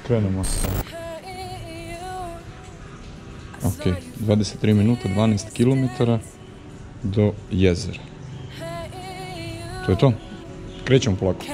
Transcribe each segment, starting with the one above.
Krenemo se. Ok, 23 minuta, 12 km do jezera. To je to. Krećemo polako.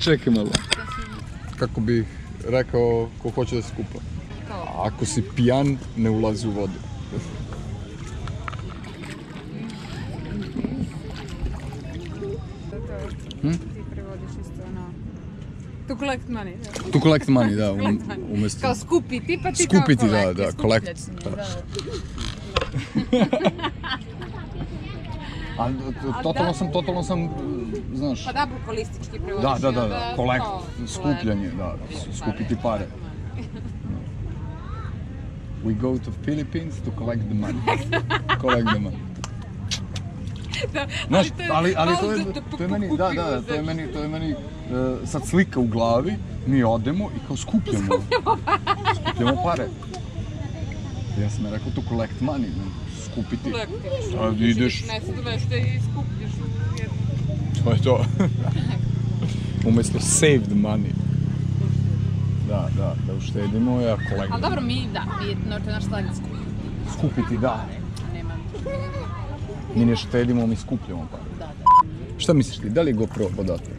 Čekaj malo. Kako bih rekao ko hoće da se kupa. Ako si pijan, ne ulazi u vodu. Ti prevodiš isto ono... To collect money. To collect money, da. Umjesto... Kao skupiti, pa ti skupiti, kao collect. da, collect. A totalno sam, znaš... Pa da, bukvalistički prevodiš. Da, kolekt, skupljanje, da, skupiti pare. We go to Philippines to collect the money. Collect the money. Znaš, ali to je meni sad slika u glavi, mi odemo i kao skupljamo pare. Ja sam rekao to collect money, skupiti. Ideš... Nešto i skupljiš u jednu. To je to. Umjesto save the money. Da uštedimo, ja collect. Ali dobro, mi to je naš slang skupiti, da. Mi ne štedimo, mi skupljamo pare. Da. Šta misliš ti, da li je GoPro odatle?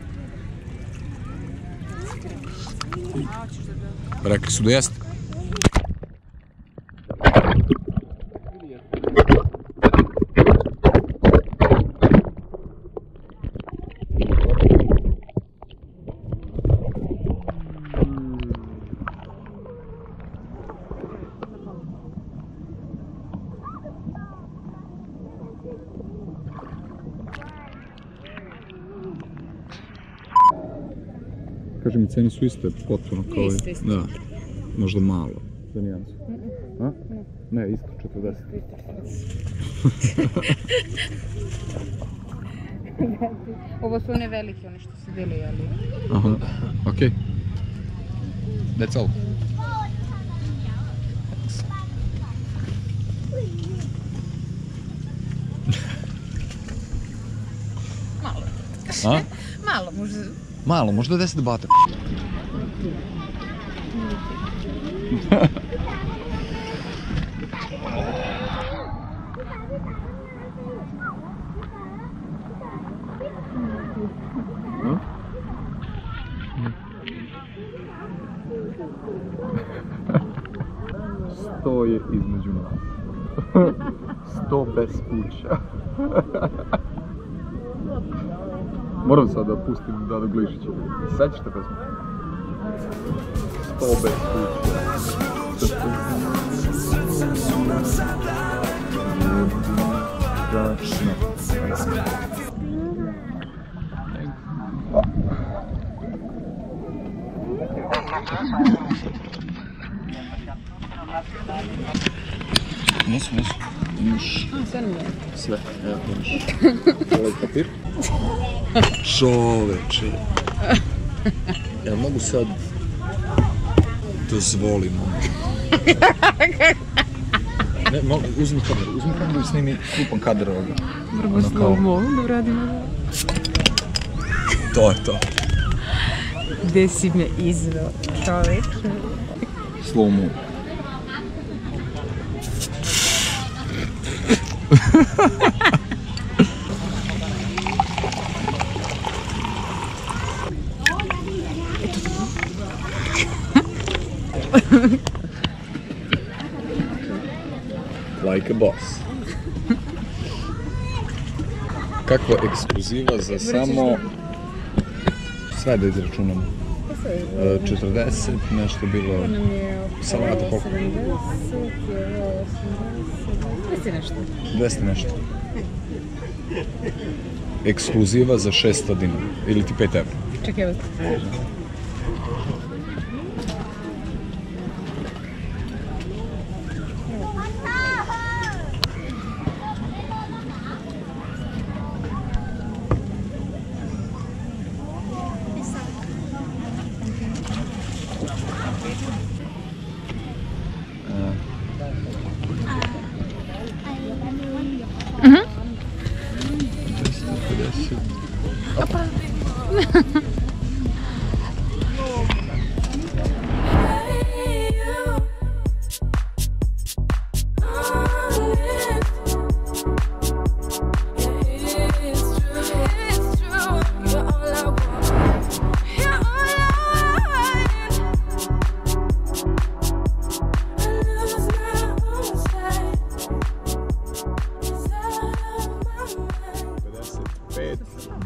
Rekli su da jeste. Kaži mi, cene su iste, potpuno kao i... Iste. Da, možda malo. Za nijansu. A? Ne, isto 40. Ovo su one velike, one što se deli, ali... Aha, okej. That's all. Malo. A? Malo, možda... Malo, možda 10 bata. Sto je između nas. 100 bez kuća. Moram sad da pustim Dado Glišića. Sećaš te pesmu? 100 bez kuća. Nisu. Imaš Sve nam je. sve. Evo, imaš ovaj papir. Čoveče. Ja mogu sad dozvolim. Ne, uzmi kameru i snimi krupan kadar ovoga. Vrlo slow-mo, da radimo. To je to. Gde si me izveo, čoveče? Slow-mo. Like a boss. Kakva ekskluziva za samo... Sve da izračunamo. 40, nešto bilo... Salata koliko? 200 nešto. 200 nešto. Ekskluziva za 600 dinara. Ili ti 5 evra. Čekaj, evo.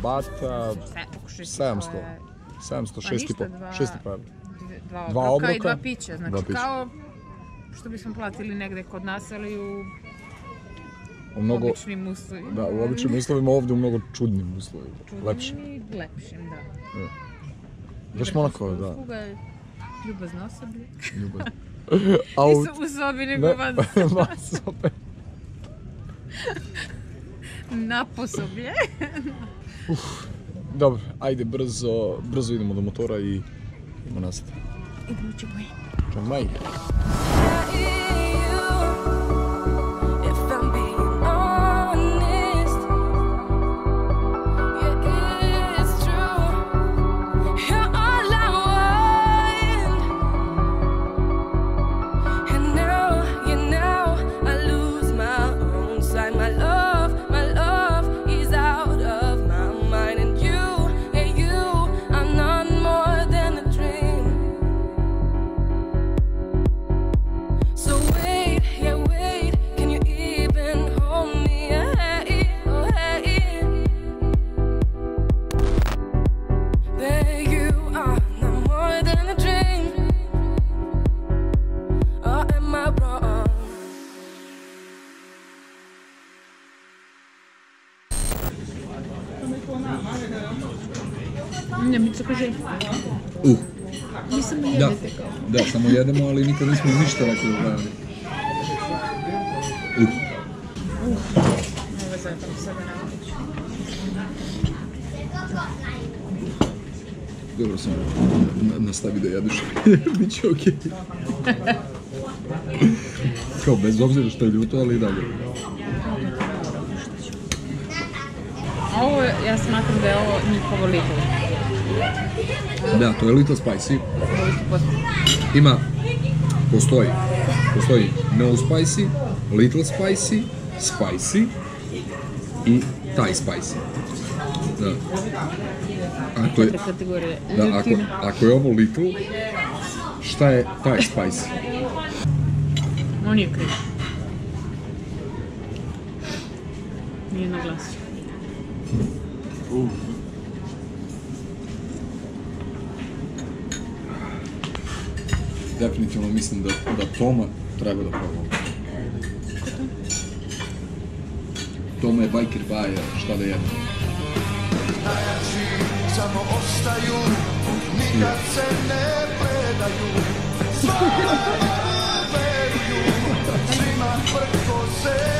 Bata, 700, 6,5 evra. Dva obroka i obroka dva pića, znači kao što bismo platili negde kod nas, ali u U običnim uslovima. Da, u običnim uslovima, ovdje u mnogo čudnim uslovima. Lepšim. Čudnim i lepšim, da. Baš onako, da. Usluga, ljubazno osoblje. Ljubazno. Nisu u sobi, nego van sobe. Na posoblje. Dobro, ajde, brzo idemo do motora i idemo nazad. Idemo u Čangmaj. Čangmaj. Ne, mi se kaže... Mi samo jedete kao. Da, samo jedemo, ali nikad nismo ništa rekli da radi. Ovo zajedno sada navodiću. Dobro sam, nastavi da jedeš, biće okej. Kao, bez obzira što je ljuto, ali i dalje. Ovo, ja smatram da je ovo njihovo Lidl. Da, to je Little Spicy. Ima, postoji no spicy, little spicy, spicy i Thai spicy. Da. Ako je ovo little, šta je Thai spicy? On je kriv. Nije naglasio. Definitivno mislim da Toma treba da probamo. Toma je biker baja, šta da jedemo. Najjači samo ostaju, nikad se ne predaju. Svojima veruju, svima preko se